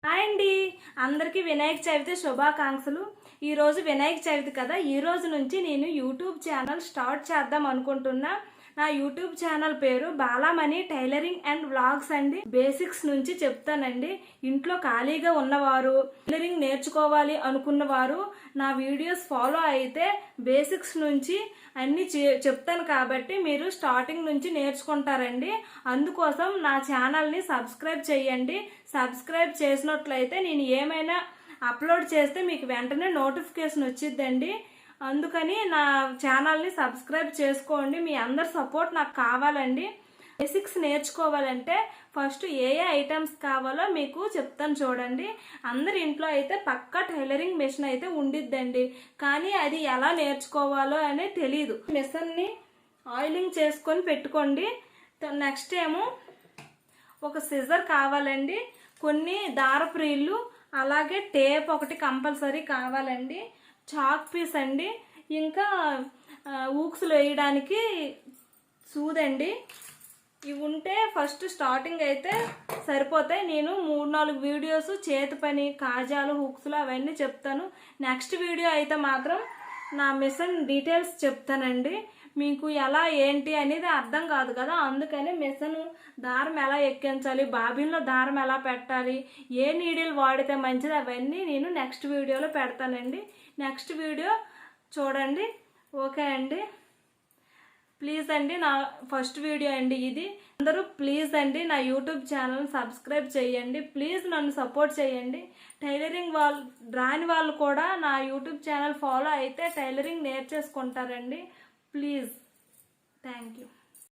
Hi అండి, అందరికీ వినాయక చవితి శుభాకాంక్షలు. ఈరోజు వినాయక చవితి కదా, ఈ రోజు నుంచి నేను యూట్యూబ్ ఛానల్ స్టార్ట్ చేద్దాం అనుకుంటున్నా. నా యూట్యూబ్ ఛానల్ పేరు బాలామణి టైలరింగ్ అండ్ వ్లాగ్స్ అండి. బేసిక్స్ నుంచి చెప్తానండి. ఇంట్లో ఖాళీగా ఉన్నవారు, టైలరింగ్ నేర్చుకోవాలి అనుకున్నవారు నా వీడియోస్ ఫాలో అయితే బేసిక్స్ నుంచి అన్ని చెప్తాను కాబట్టి మీరు స్టార్టింగ్ నుంచి నేర్చుకుంటారండి. అందుకోసం నా ఛానల్ని సబ్స్క్రైబ్ చేయండి. సబ్స్క్రైబ్ చేసినట్లయితే నేను ఏమైనా అప్లోడ్ చేస్తే మీకు వెంటనే నోటిఫికేషన్ వచ్చిద్దండి. అందుకని నా ఛానల్ని సబ్స్క్రైబ్ చేసుకోండి. మీ అందరి సపోర్ట్ నాకు కావాలండి. బేసిక్స్ నేర్చుకోవాలంటే ఫస్ట్ ఏ ఐటమ్స్ కావాలో మీకు చెప్తాను చూడండి. అందరి ఇంట్లో అయితే పక్కా టైలరింగ్ మెషిన్ అయితే ఉండిద్దండి, కానీ అది ఎలా నేర్చుకోవాలో అనే తెలీదు. మిషన్ని ఆయిలింగ్ చేసుకొని పెట్టుకోండి. నెక్స్ట్ ఏమో ఒక సిజర్ కావాలండి, కొన్ని దారపు రీళ్ళు, అలాగే టేప్ ఒకటి కంపల్సరీ కావాలండి, చాక్ పీస్ అండి, ఇంకా ఊక్స్లు వేయడానికి సూదండి. ఇవి ఉంటే ఫస్ట్ స్టార్టింగ్ అయితే సరిపోతాయి. నేను 3-4 వీడియోస్ చేతి పని, కాజాలు, హుక్స్లు అవన్నీ చెప్తాను. నెక్స్ట్ వీడియో అయితే మాత్రం నా మిషన్ డీటెయిల్స్ చెప్తానండి. మీకు ఎలా ఏంటి అనేది అర్థం కాదు కదా, అందుకని మిషన్ దారం ఎలా ఎక్కించాలి, బాబిన్లో దారం ఎలా పెట్టాలి, ఏ నీడిల్ వాడితే మంచిది అవన్నీ నేను నెక్స్ట్ వీడియోలో పెడతానండి. నెక్స్ట్ వీడియో చూడండి. ఓకే అండి, ప్లీజ్ అండి, నా ఫస్ట్ వీడియో అండి ఇది. అందరూ ప్లీజ్ అండి నా యూట్యూబ్ ఛానల్ సబ్స్క్రైబ్ చేయండి. ప్లీజ్ నన్ను సపోర్ట్ చేయండి. టైలరింగ్ రాని వాళ్ళు కూడా నా యూట్యూబ్ ఛానల్ ఫాలో అయితే టైలరింగ్ నేర్చేసుకుంటారండి. Please, thank you.